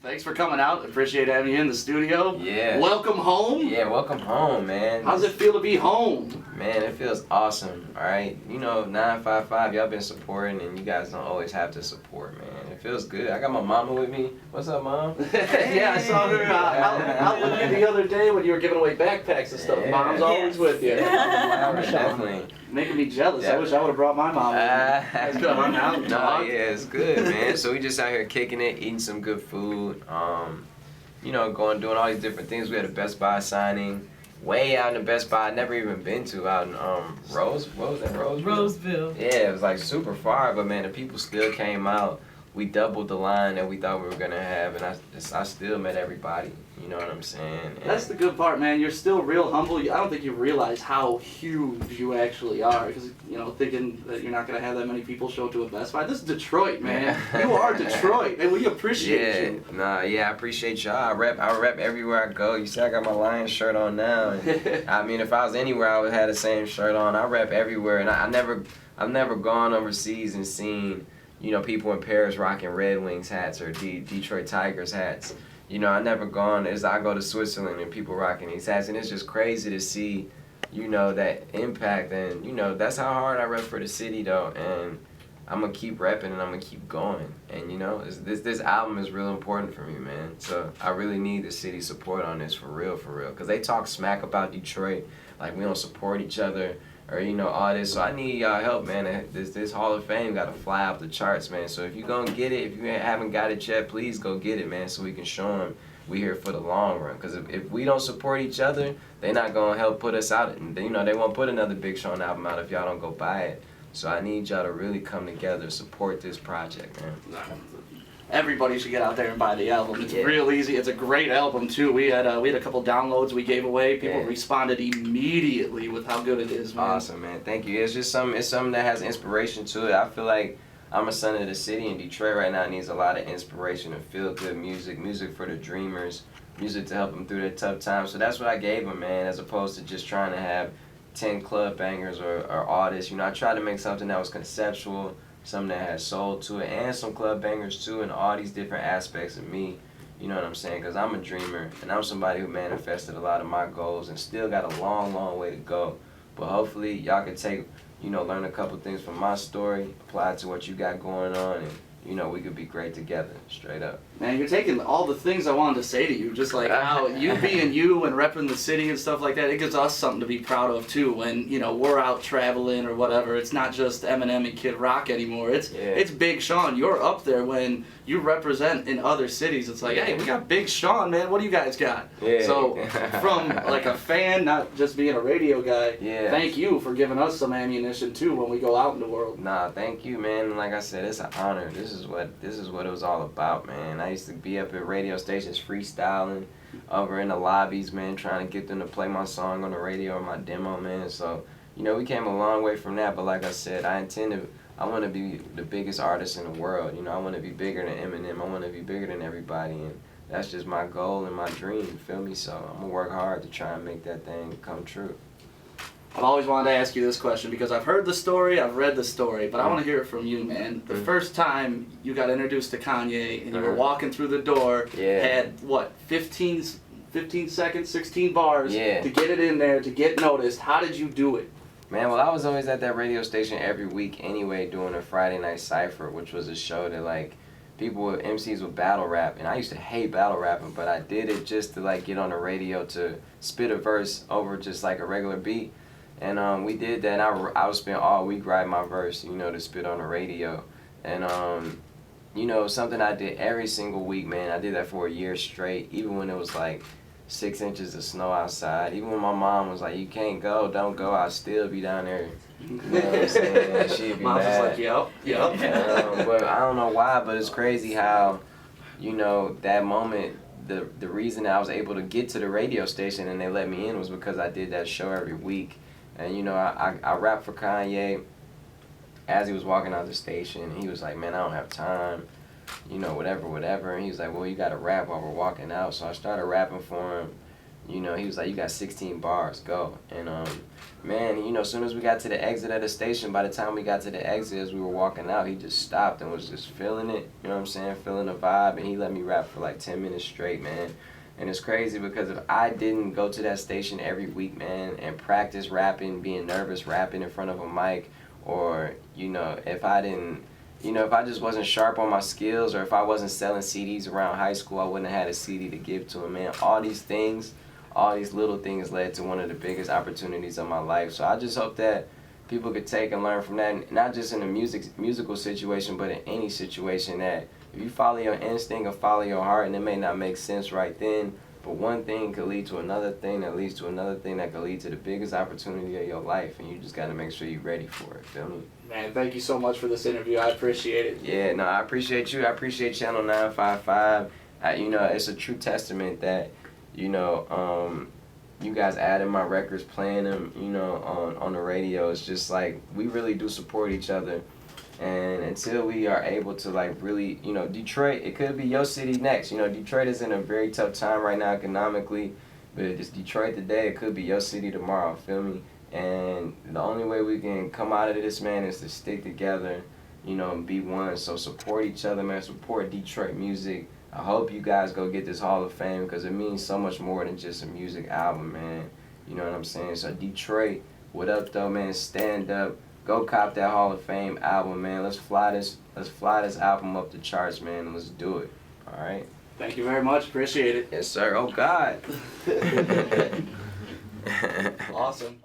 Thanks for coming out. Appreciate having you in the studio. Yeah. Welcome home. Yeah, welcome home, man. How's it feel to be home? Man, it feels awesome, all right? You know, 955, y'all been supporting, and you guys don't always have to support, man. It feels good. I got my mama with me. What's up, Mom? Yeah, I saw her out with you the other day when you were giving away backpacks and stuff. Yeah. Mom's always with you. Definitely. Making me jealous. I wish I would have brought my mom. That's good. I'm out. No, yeah, it's good, man. So we just out here kicking it, eating some good food. You know, doing all these different things. We had a Best Buy signing way out in the Best Buy I'd never even been to, out in Roseville. Yeah, it was like super far, but man, the people still came out. We doubled the line that we thought we were gonna have, and I still met everybody. You know what I'm saying? And That's the good part, man. You're still real humble. I don't think you realize how huge you actually are, because thinking that you're not gonna have that many people show up to a Best Buy. This is Detroit, man. You are Detroit, and we appreciate you. I appreciate y'all. I rep everywhere I go. You see, I got my Lions shirt on now. And, I mean, if I was anywhere, I would have the same shirt on. I rep everywhere, and I've never gone overseas and seen, you know, people in Paris rocking Red Wings hats or Detroit Tigers hats. You know, I never gone, as I go to Switzerland and people rocking these hats, and it's just crazy to see, you know, that impact. And, you know, that's how hard I rep for the city, though, and I'm going to keep repping and I'm going to keep going. And, you know, this album is real important for me, man. So I really need the city support on this for real, because they talk smack about Detroit, like we don't support each other, or, you know, all this. So I need y'all help, man. This Hall of Fame got to fly up the charts, man. So if you're going to get it, if you haven't got it yet, please go get it, man, so we can show them we here for the long run. Because if we don't support each other, they're not going to help put us out. And, you know, they won't put another Big Sean album out if y'all don't go buy it. So I need y'all to really come together, support this project, man. Everybody should get out there and buy the album. It's real easy. It's a great album too. We had a couple downloads we gave away. People responded immediately with how good it is, man. Awesome, man. Thank you. It's just something that has inspiration to it. I feel like I'm a son of the city, and Detroit right now needs a lot of inspiration and feel good music for the dreamers, music to help them through their tough times. So that's what I gave them, man, as opposed to just trying to have 10 club bangers or artists. You know, I tried to make something that was conceptual, something that has soul to it, and some club bangers too, and all these different aspects of me. You know what I'm saying? Because I'm a dreamer, and I'm somebody who manifested a lot of my goals and still got a long, long way to go. But hopefully y'all can take, you know, learn a couple things from my story, apply it to what you got going on, and, you know, we could be great together, straight up. Man, you're taking all the things I wanted to say to you, just like how you being you and repping the city and stuff like that, it gives us something to be proud of too when, you know, we're out traveling or whatever. It's not just Eminem and Kid Rock anymore. It's Big Sean. You're up there when you represent in other cities. It's like, hey, we got Big Sean, man. What do you guys got? Yeah. So from like a fan, not just being a radio guy, thank you for giving us some ammunition too when we go out in the world. Nah, thank you, man. Like I said, it's an honor. This is what it was all about, man. I used to be up at radio stations freestyling over in the lobbies, man, trying to get them to play my song on the radio or my demo, man. So, you know, we came a long way from that, but like I said, I want to be the biggest artist in the world. You know, I want to be bigger than Eminem. I want to be bigger than everybody, and that's just my goal and my dream, you feel me? So I'm going to work hard to try and make that thing come true. I've always wanted to ask you this question because I've heard the story, I've read the story, but I want to hear it from you, man. The first time you got introduced to Kanye and you were walking through the door, had, what, 15 seconds, 16 bars to get it in there, to get noticed. How did you do it? Man, well, I was always at that radio station every week anyway, doing a Friday Night Cypher, which was a show that, like, MCs would battle rap, and I used to hate battle rapping, but I did it just to, like, get on the radio to spit a verse over just, like, a regular beat. And we did that, and I would spend all week writing my verse, you know, to spit on the radio. And, you know, something I did every single week, man. I did that for a year straight, even when it was like 6 inches of snow outside. Even when my mom was like, you can't go, don't go, I'll still be down there. You know what I'm saying? She'd be Mom's mad. just like, yep. But I don't know why, but it's crazy how, you know, that moment, the reason I was able to get to the radio station and they let me in was because I did that show every week. And, you know, I rapped for Kanye as he was walking out the station. He was like, man, I don't have time, you know, whatever. And he was like, well, you got to rap while we're walking out. So I started rapping for him. You know, he was like, you got 16 bars, go. And man, you know, as soon as we got to the exit of the station, by the time we got to the exit, as we were walking out, he just stopped and was just feeling it. You know what I'm saying? Feeling the vibe, and he let me rap for like 10 minutes straight, man. And it's crazy because if I didn't go to that station every week, man, and practice rapping, being nervous, rapping in front of a mic, or, you know, if I didn't, you know, if I just wasn't sharp on my skills, or if I wasn't selling CDs around high school, I wouldn't have had a CD to give to him, man. All these things, all these little things led to one of the biggest opportunities of my life. So I just hope that people could take and learn from that, and not just in a musical situation, but in any situation, that if you follow your instinct or follow your heart, and it may not make sense right then, but one thing could lead to another thing that leads to another thing that could lead to the biggest opportunity of your life, and you just got to make sure you're ready for it, feel me? Man, thank you so much for this interview. I appreciate it. Yeah, no, I appreciate you. I appreciate Channel 955. You know, it's a true testament that, you know, you guys adding my records, playing them, you know, on the radio. It's just like, we really do support each other. And until we are able to, like, really, you know, Detroit, it could be your city next. You know, Detroit is in a very tough time right now economically, but it's Detroit today, it could be your city tomorrow, feel me? And the only way we can come out of this, man, is to stick together, you know, and be one. So support each other, man. Support Detroit music. I hope you guys go get this Hall of Fame, because it means so much more than just a music album, man. You know what I'm saying? So Detroit, what up, though, man? Stand up. Go cop that Hall of Fame album, man. Let's fly this album up the charts, man, and let's do it. All right? Thank you very much. Appreciate it. Yes, sir. Oh, God. Awesome.